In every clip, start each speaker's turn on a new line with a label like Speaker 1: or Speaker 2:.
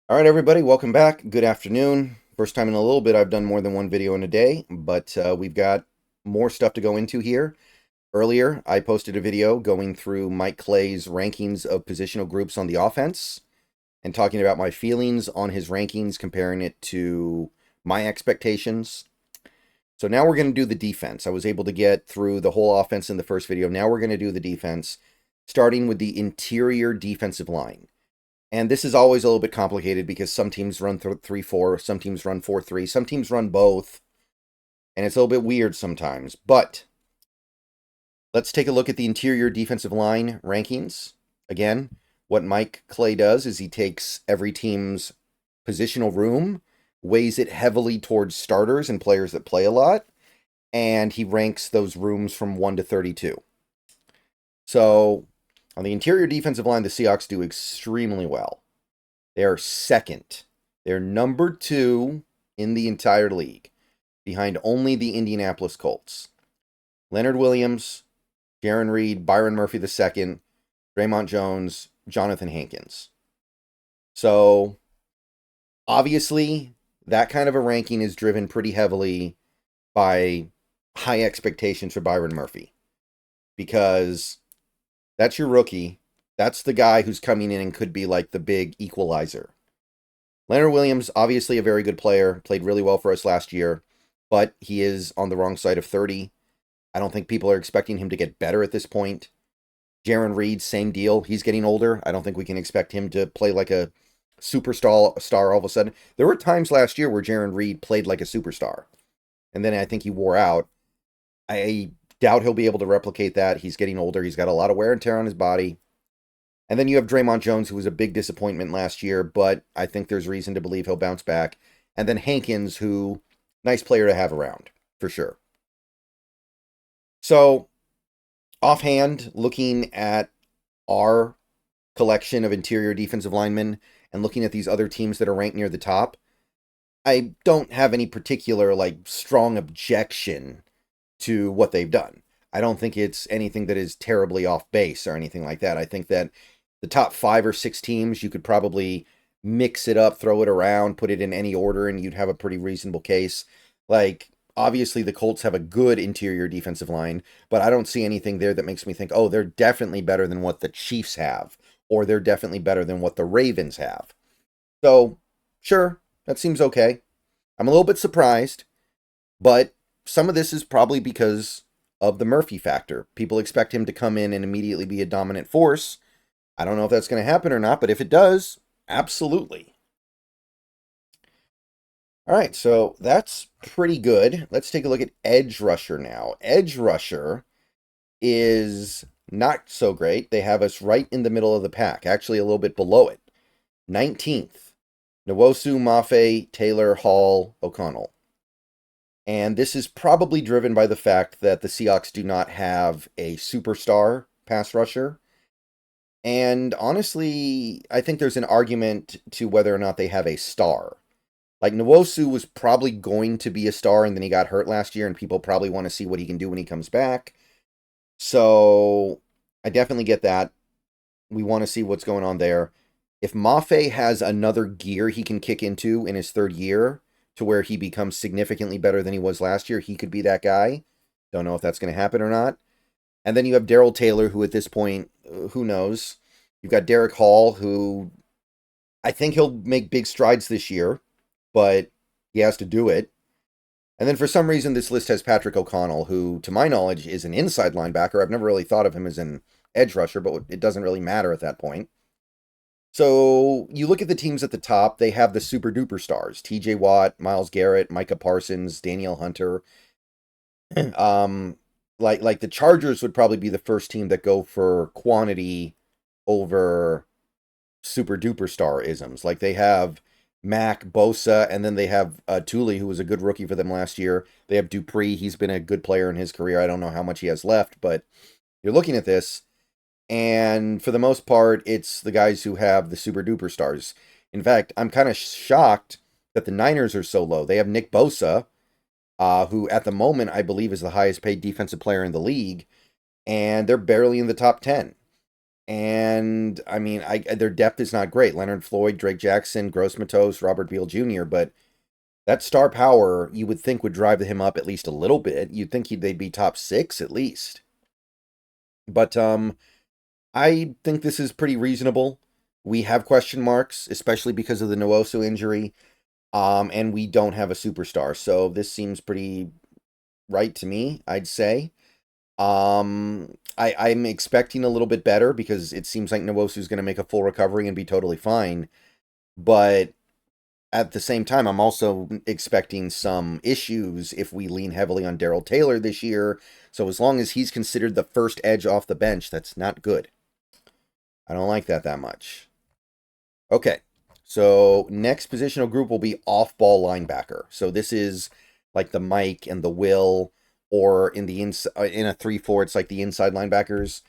Speaker 1: All right, everybody, welcome back. Good afternoon. First time in a little bit I've done more than one video in a day, but we've got more stuff to go into here. Earlier, I posted a video going through Mike Clay's rankings of positional groups on the offense and talking about my feelings on his rankings, comparing it to my expectations. So now we're going to do the defense. I was able to get through the whole offense in the first video. Now we're going to do the defense, starting with the interior defensive line. And this is always a little bit complicated because some teams run 3-4, some teams run 4-3, some teams run both, and it's a little bit weird sometimes. But let's take a look at the interior defensive line rankings. Again, what Mike Clay does is he takes every team's positional room, weighs it heavily towards starters and players that play a lot, and he ranks those rooms from 1 to 32. So on the interior defensive line, the Seahawks do extremely well. They are second. They're number 2 in the entire league, behind only the Indianapolis Colts. Leonard Williams, Jarran Reed, Byron Murphy II, Draymond Jones, Jonathan Hankins. So, obviously, that kind of a ranking is driven pretty heavily by high expectations for Byron Murphy. Because that's your rookie. That's the guy who's coming in and could be like the big equalizer. Leonard Williams, obviously a very good player, played really well for us last year, but he is on the wrong side of 30. I don't think people are expecting him to get better at this point. Jarran Reed, same deal. He's getting older. I don't think we can expect him to play like a superstar all of a sudden. There were times last year where Jarran Reed played like a superstar, and then I think he wore out. I doubt he'll be able to replicate that. He's getting older. He's got a lot of wear and tear on his body. And then you have Draymond Jones, who was a big disappointment last year, but I think there's reason to believe he'll bounce back. And then Hankins, who, nice player to have around, for sure. So, offhand, looking at our collection of interior defensive linemen and looking at these other teams that are ranked near the top, I don't have any particular, strong objection to what they've done. I don't think it's anything that is terribly off base or anything like that. I think that the top 5 or 6 teams, you could probably mix it up, throw it around, put it in any order, and you'd have a pretty reasonable case. Obviously, the Colts have a good interior defensive line, but I don't see anything there that makes me think, oh, they're definitely better than what the Chiefs have, or they're definitely better than what the Ravens have. So, sure, that seems okay. I'm a little bit surprised, but some of this is probably because of the Murphy factor. People expect him to come in and immediately be a dominant force. I don't know if that's going to happen or not, but if it does, absolutely. All right, so that's pretty good. Let's take a look at edge rusher now. Edge rusher is not so great. They have us right in the middle of the pack, actually a little bit below it. 19th, Nwosu, Mafe, Taylor, Hall, O'Connell. And this is probably driven by the fact that the Seahawks do not have a superstar pass rusher. And honestly, I think there's an argument to whether or not they have a star. Nwosu was probably going to be a star, and then he got hurt last year, and people probably want to see what he can do when he comes back. So I definitely get that. We want to see what's going on there. If Mafe has another gear he can kick into in his 3rd year to where he becomes significantly better than he was last year, he could be that guy. Don't know if that's going to happen or not. And then you have Darrell Taylor, who at this point, who knows? You've got Derek Hall, who I think he'll make big strides this year, but he has to do it. And then for some reason, this list has Patrick O'Connell, who, to my knowledge, is an inside linebacker. I've never really thought of him as an edge rusher, but it doesn't really matter at that point. So you look at the teams at the top, they have the super duper stars. TJ Watt, Myles Garrett, Micah Parsons, Danielle Hunter. Like the Chargers would probably be the first team that go for quantity over super duper star isms. Like they have Mac, Bosa, and then they have Thule, who was a good rookie for them last year. They have Dupree. He's been a good player in his career. I don't know how much he has left, but you're looking at this, and for the most part, it's the guys who have the super duper stars. In fact, I'm kind of shocked that the Niners are so low. They have Nick Bosa, who at the moment I believe is the highest paid defensive player in the league, and they're barely in the top 10. And I mean, their depth is not great. Leonard Floyd, Drake Jackson, Gross Matos, Robert Beal Jr., but that star power you would think would drive him up at least a little bit. You'd think they'd be top 6 at least. But I think this is pretty reasonable. We have question marks, especially because of the Nwosu injury, and we don't have a superstar. So this seems pretty right to me, I'd say. I'm expecting a little bit better because it seems like Nwosu's going to make a full recovery and be totally fine. But at the same time, I'm also expecting some issues if we lean heavily on Darrell Taylor this year. So as long as he's considered the first edge off the bench, that's not good. I don't like that much. Okay, so next positional group will be off-ball linebacker. So this is like the Mike and the Will, or in the in a 3-4, it's like the inside linebackers.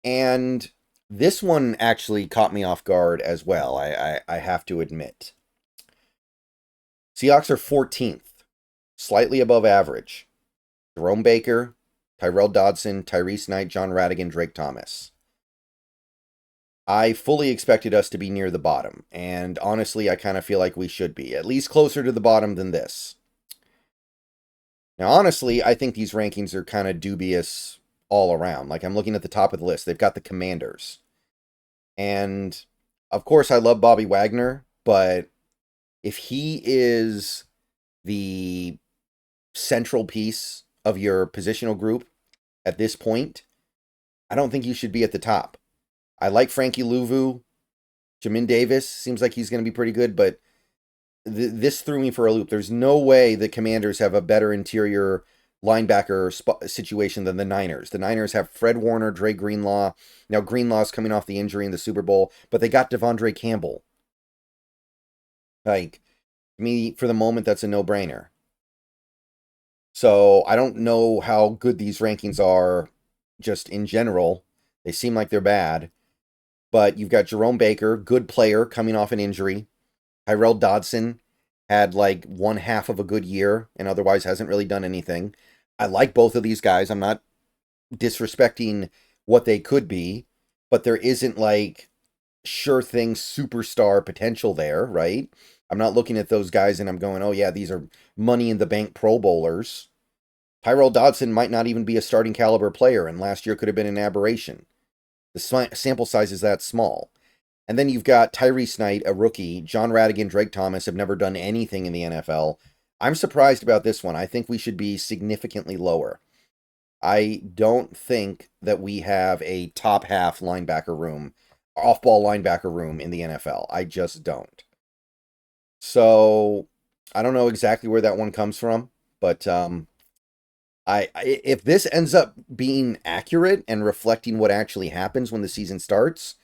Speaker 1: And this one actually caught me off guard as well, I have to admit. Seahawks are 14th, slightly above average. Jerome Baker, Tyrell Dodson, Tyrese Knight, John Radigan, Drake Thomas. I fully expected us to be near the bottom, and honestly, I kind of feel like we should be, at least closer to the bottom than this. Now, honestly, I think these rankings are kind of dubious all around. Like, I'm looking at the top of the list. They've got the Commanders. And, of course, I love Bobby Wagner, but if he is the central piece of your positional group at this point, I don't think you should be at the top. I like Frankie Louvu. Jamin Davis seems like he's going to be pretty good, but this threw me for a loop. There's no way the Commanders have a better interior linebacker situation than the Niners. The Niners have Fred Warner, Dre Greenlaw. Now, Greenlaw's coming off the injury in the Super Bowl, but they got Devondre Campbell. Like, to me, for the moment, that's a no-brainer. So, I don't know how good these rankings are just in general. They seem like they're bad. But you've got Jerome Baker, good player, coming off an injury. Tyrell Dodson had like one half of a good year and otherwise hasn't really done anything. I like both of these guys. I'm not disrespecting what they could be, but there isn't like sure thing superstar potential there, right? I'm not looking at those guys and I'm going, oh yeah, these are money in the bank Pro Bowlers. Tyrell Dodson might not even be a starting caliber player, and last year could have been an aberration. The sample size is that small. And then you've got Tyrese Knight, a rookie. John Radigan, Drake Thomas have never done anything in the NFL. I'm surprised about this one. I think we should be significantly lower. I don't think that we have a top half linebacker room, off-ball linebacker room in the NFL. I just don't. So, I don't know exactly where that one comes from, but if this ends up being accurate and reflecting what actually happens when the season starts,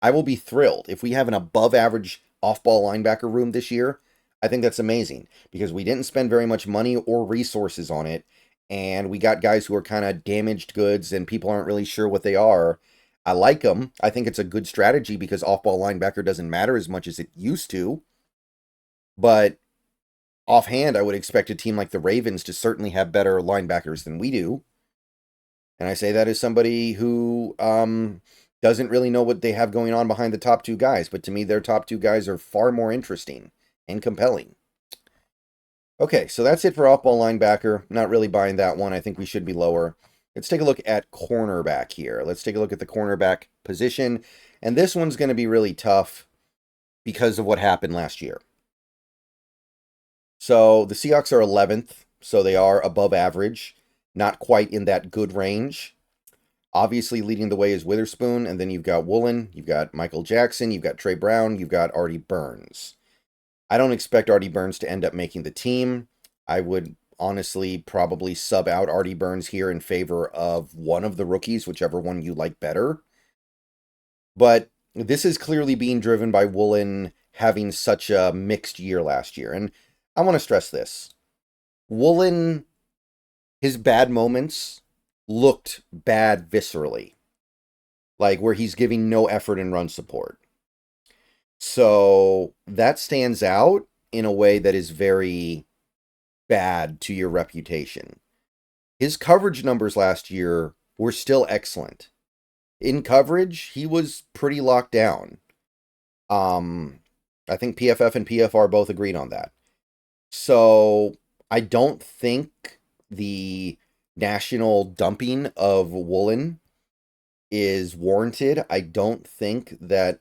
Speaker 1: I will be thrilled. If we have an above average off-ball linebacker room this year, I think that's amazing because we didn't spend very much money or resources on it, and we got guys who are kind of damaged goods and people aren't really sure what they are. I like them. I think it's a good strategy because off-ball linebacker doesn't matter as much as it used to. But offhand, I would expect a team like the Ravens to certainly have better linebackers than we do. And I say that as somebody who doesn't really know what they have going on behind the top two guys. But to me, their top two guys are far more interesting and compelling. Okay, so that's it for off-ball linebacker. Not really buying that one. I think we should be lower. Let's take a look at cornerback here. Let's take a look at the cornerback position. And this one's going to be really tough because of what happened last year. So the Seahawks are 11th, so they are above average, not quite in that good range. Obviously, leading the way is Witherspoon, and then you've got Woolen, you've got Michael Jackson, you've got Trey Brown, you've got Artie Burns. I don't expect Artie Burns to end up making the team. I would honestly probably sub out Artie Burns here in favor of one of the rookies, whichever one you like better. But this is clearly being driven by Woolen having such a mixed year last year. And I want to stress this. Woolen, his bad moments looked bad viscerally. Like where he's giving no effort in run support. So that stands out in a way that is very bad to your reputation. His coverage numbers last year were still excellent. In coverage, he was pretty locked down. I think PFF and PFR both agreed on that. So I don't think the national dumping of Woolen is warranted. I don't think that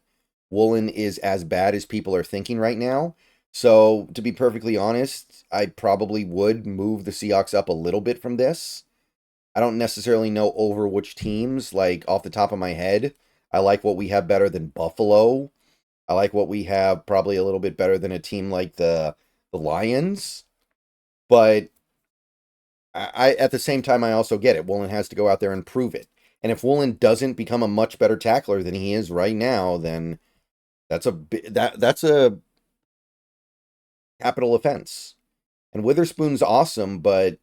Speaker 1: Woolen is as bad as people are thinking right now. So to be perfectly honest, I probably would move the Seahawks up a little bit from this. I don't necessarily know over which teams, like off the top of my head. I like what we have better than Buffalo. I like what we have probably a little bit better than a team like the Lions. But I at the same time I also get it. Woolen has to go out there and prove it. And if Woolen doesn't become a much better tackler than he is right now, then that's a capital offense. And Witherspoon's awesome, but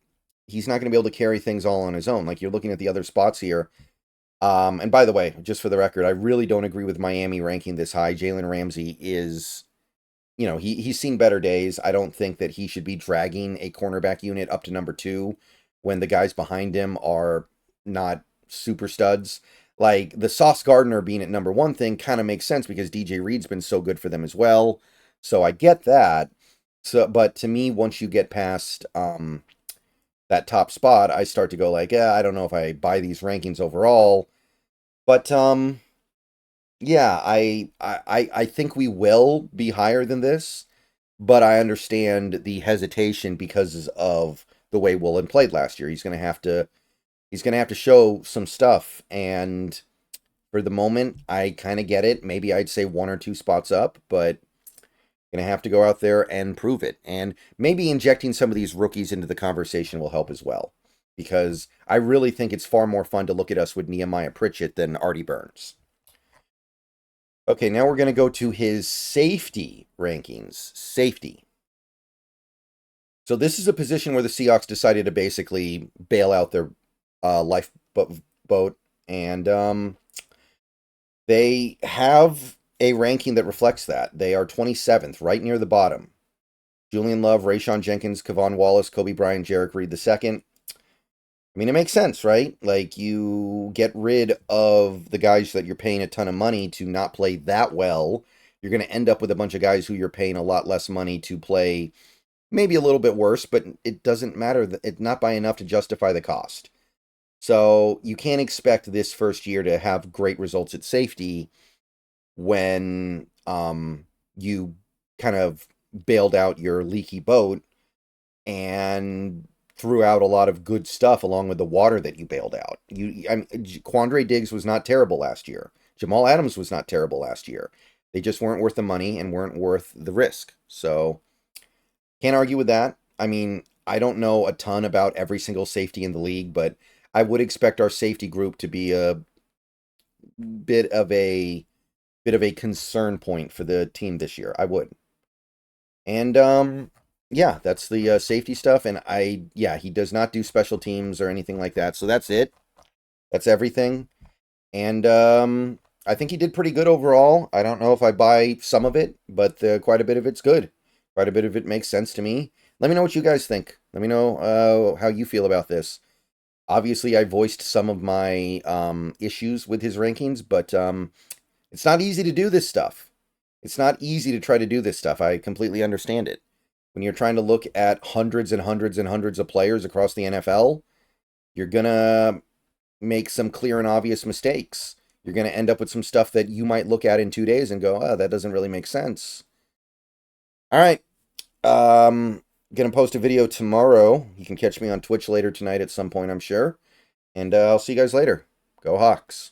Speaker 1: he's not going to be able to carry things all on his own. Like you're looking at the other spots here. And by the way, just for the record, I really don't agree with Miami ranking this high. Jalen Ramsey is, he's seen better days. I don't think that he should be dragging a cornerback unit up to number 2 when the guys behind him are not super studs. Like the Sauce Gardner being at number 1 thing kind of makes sense because DJ Reed's been so good for them as well. So I get that. So, but to me, once you get past that top spot, I start to go like, I don't know if I buy these rankings overall. But yeah, I think we will be higher than this, but I understand the hesitation because of the way Woolen played last year. He's gonna have to show some stuff, and for the moment, I kind of get it. Maybe I'd say 1 or 2 spots up, but gonna have to go out there and prove it. And maybe injecting some of these rookies into the conversation will help as well. Because I really think it's far more fun to look at us with Nehemiah Pritchett than Artie Burns. Okay, now we're going to go to his safety rankings. Safety. So this is a position where the Seahawks decided to basically bail out their lifeboat. And they have a ranking that reflects that. They are 27th, right near the bottom. Julian Love, Rayshon Jenkins, Kevon Wallace, Kobe Bryant, Jarek Reed II. I mean, it makes sense, right? Like, you get rid of the guys that you're paying a ton of money to not play that well. You're going to end up with a bunch of guys who you're paying a lot less money to play maybe a little bit worse, but it doesn't matter. It's not by enough to justify the cost. So you can't expect this first year to have great results at safety when you kind of bailed out your leaky boat and threw out a lot of good stuff along with the water that you bailed out. Quandre Diggs was not terrible last year. Jamal Adams was not terrible last year. They just weren't worth the money and weren't worth the risk. So can't argue with that. I mean, I don't know a ton about every single safety in the league, but I would expect our safety group to be a bit of a concern point for the team this year. I would. And yeah, that's the safety stuff. And he does not do special teams or anything like that. So that's it. That's everything. And I think he did pretty good overall. I don't know if I buy some of it, but quite a bit of it's good. Quite a bit of it makes sense to me. Let me know what you guys think. Let me know how you feel about this. Obviously, I voiced some of my issues with his rankings, but it's not easy to do this stuff. It's not easy to try to do this stuff. I completely understand it. When you're trying to look at hundreds and hundreds and hundreds of players across the NFL, you're going to make some clear and obvious mistakes. You're going to end up with some stuff that you might look at in 2 days and go, oh, that doesn't really make sense. All right. Going to post a video tomorrow. You can catch me on Twitch later tonight at some point, I'm sure. And I'll see you guys later. Go Hawks.